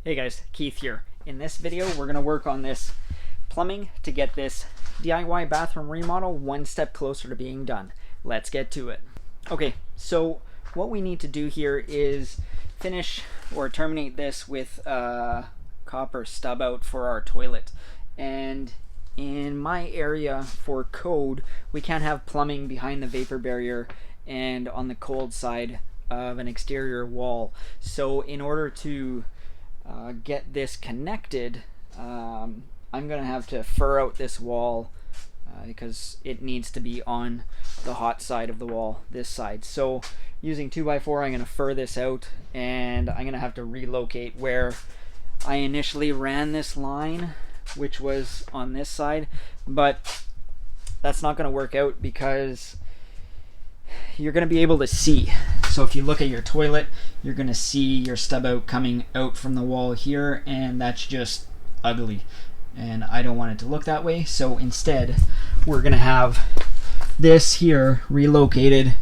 Hey guys, Keith here. In this video, we're going to work on this plumbing to get this DIY bathroom remodel one step closer to being done. Let's get to it. Okay, so what we need to do here is finish or terminate this with a copper stub out for our toilet. And in my area for code, we can't have plumbing behind the vapor barrier and on the cold side of an exterior wall. So in order to get this connected, I'm gonna have to fur out this wall because it needs to be on the hot side of the wall, this side. So using 2x4, I'm gonna fur this out, and I'm gonna have to relocate where I initially ran this line, which was on this side, but that's not gonna work out because you're going to be able to see. So if you look at your toilet, you're going to see your stub out coming out from the wall here, and that's just ugly, and I don't want it to look that way. So instead, we're going to have this here relocated,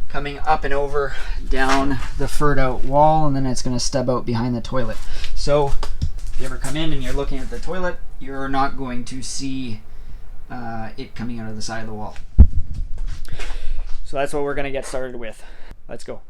coming up and over down the furred out wall, and then it's going to stub out behind the toilet. So if you ever come in and you're looking at the toilet, you're not going to see it coming out of the side of the wall. So that's what we're going to get started with. Let's go.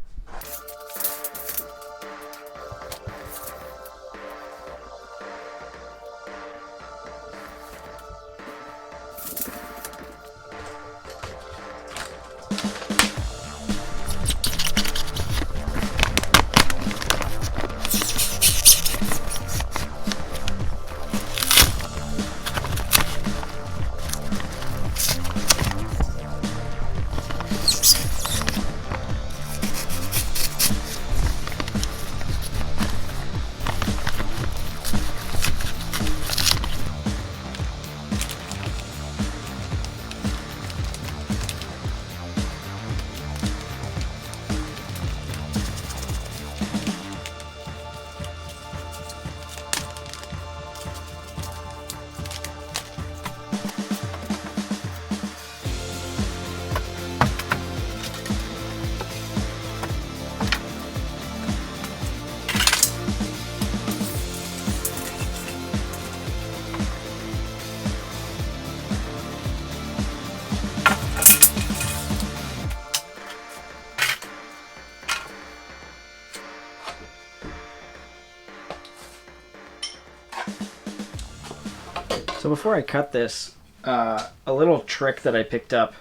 So before I cut this, a little trick that I picked up,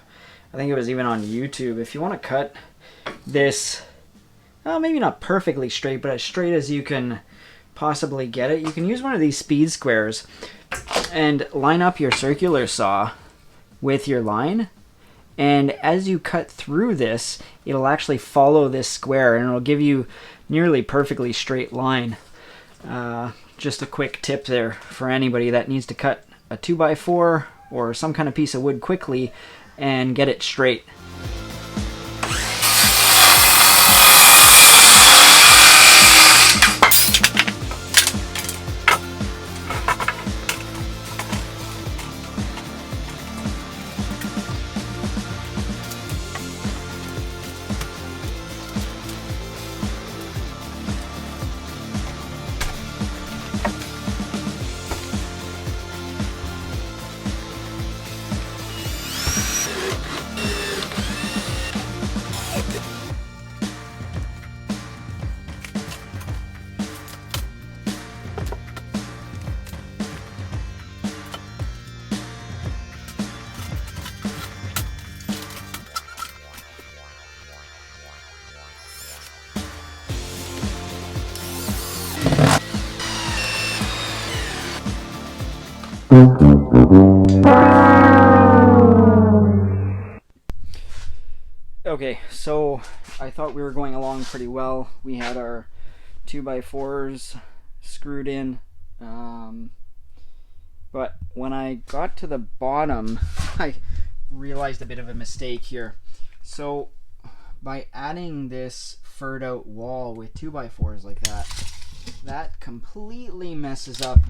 I think it was even on YouTube. If you want to cut this, maybe not perfectly straight, but as straight as you can possibly get it, you can use one of these speed squares and line up your circular saw with your line. And as you cut through this, it'll actually follow this square, and it'll give you nearly perfectly straight line. Just a quick tip there for anybody that needs to cut a 2x4 or some kind of piece of wood quickly and get it straight. Okay, so I thought we were going along pretty well. We had our 2x4s screwed in, but when I got to the bottom, I realized a bit of a mistake here. So by adding this furred out wall with 2x4s like that, that completely messes up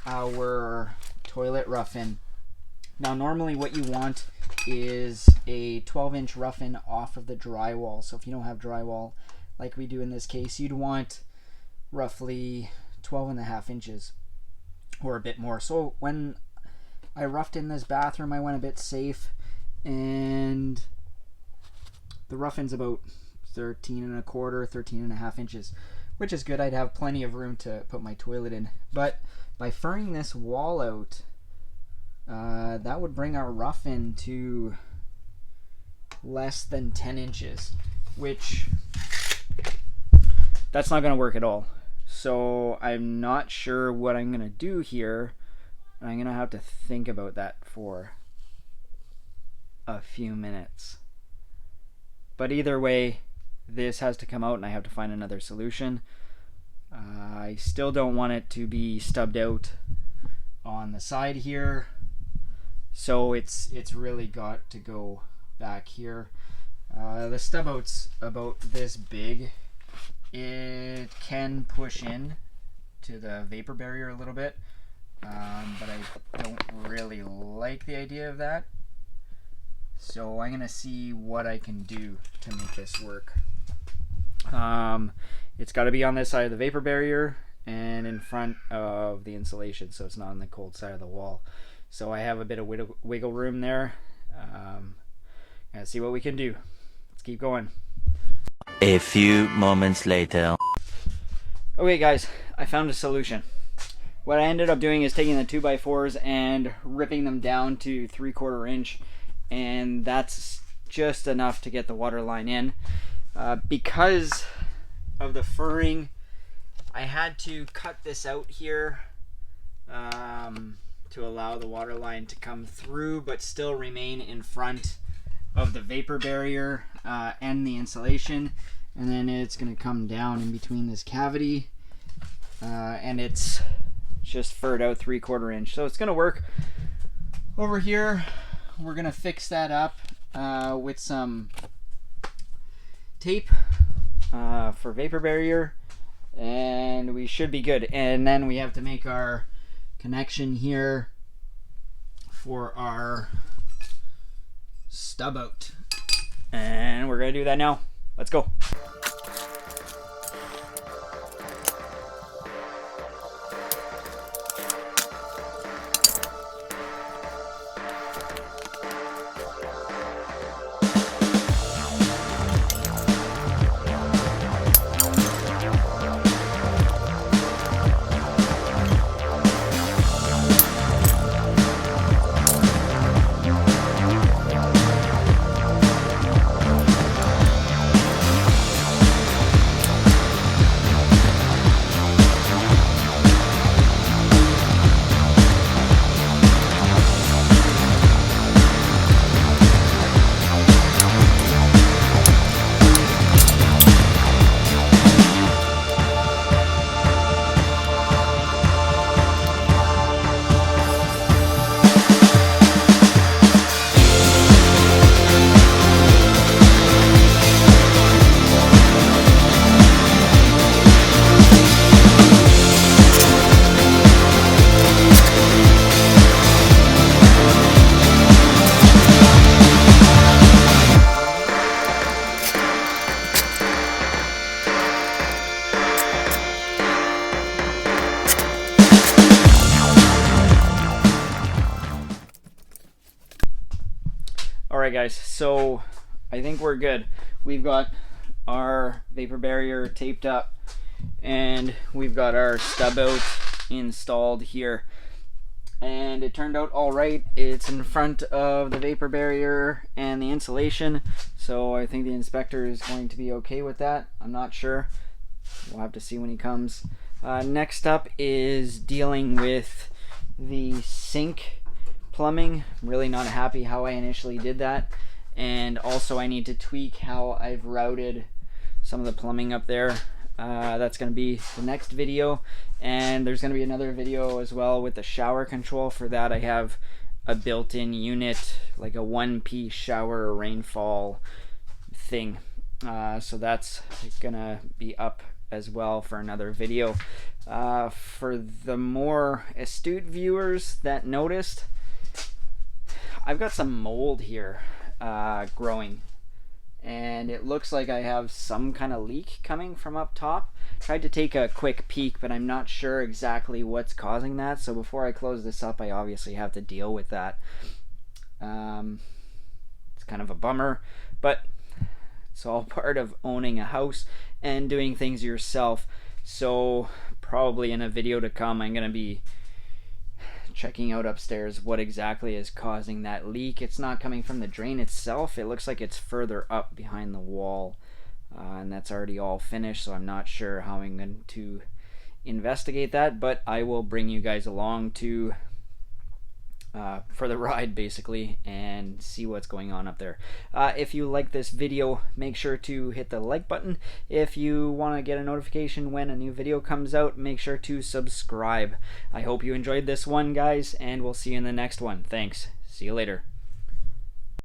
our toilet rough-in. Now normally what you want is a 12-inch rough-in off of the drywall. So if you don't have drywall like we do in this case, you'd want roughly 12.5 inches or a bit more. So when I roughed in this bathroom, I went a bit safe, and the rough-in's about 13.25, 13.5 inches, which is good. I'd have plenty of room to put my toilet in. But by furring this wall out, that would bring our rough-in to less than 10 inches, which that's not going to work at all. So I'm not sure what I'm going to do here. I'm going to have to think about that for a few minutes. But either way, this has to come out and I have to find another solution. I still don't want it to be stubbed out on the side here. So it's really got to go back here. The stub out's about this big. It can push in to the vapor barrier a little bit, but I don't really like the idea of that. So I'm gonna see what I can do to make this work. It's got to be on this side of the vapor barrier and in front of the insulation, so it's not on the cold side of the wall. So I have a bit of wiggle room there. Gonna see what we can do. Let's keep going. A few moments later. Okay guys, I found a solution. What I ended up doing is taking the 2x4s and ripping them down to 3/4 inch, and that's just enough to get the water line in. Because of the furring, I had to cut this out here to allow the water line to come through but still remain in front of the vapor barrier and the insulation, and then it's going to come down in between this cavity, and it's just furred out 3/4 inch, so it's going to work. Over here we're going to fix that up with some tape for vapor barrier, and we should be good. And then we have to make our connection here for our stub out, and we're gonna do that now. Let's go. Alright guys, so I think we're good. We've got our vapor barrier taped up and we've got our stub out installed here, and it turned out alright. It's in front of the vapor barrier and the insulation, so I think the inspector is going to be okay with that. I'm not sure. We'll have to see when he comes. Next up is dealing with the sink plumbing. I'm really not happy how I initially did that, and also I need to tweak how I've routed some of the plumbing up there. That's going to be the next video, and there's going to be another video as well with the shower control. For that I have a built-in unit, like a one-piece shower rainfall thing, so that's gonna be up as well for another video. For the more astute viewers that noticed, I've got some mold here growing, and it looks like I have some kind of leak coming from up top. tried to take a quick peek, but I'm not sure exactly what's causing that. So before I close this up, I obviously have to deal with that. It's kind of a bummer, but it's all part of owning a house and doing things yourself. So probably in a video to come, I'm going to be checking out upstairs what exactly is causing that leak. It's not coming from the drain itself. It looks like it's further up behind the wall, and that's already all finished, so I'm not sure how I'm going to investigate that, but I will bring you guys along to for the ride basically and see what's going on up there. If you like this video, make sure to hit the like button. If you want to get a notification when a new video comes out, make sure to subscribe. I hope you enjoyed this one, guys, and we'll see you in the next one. Thanks. See you later.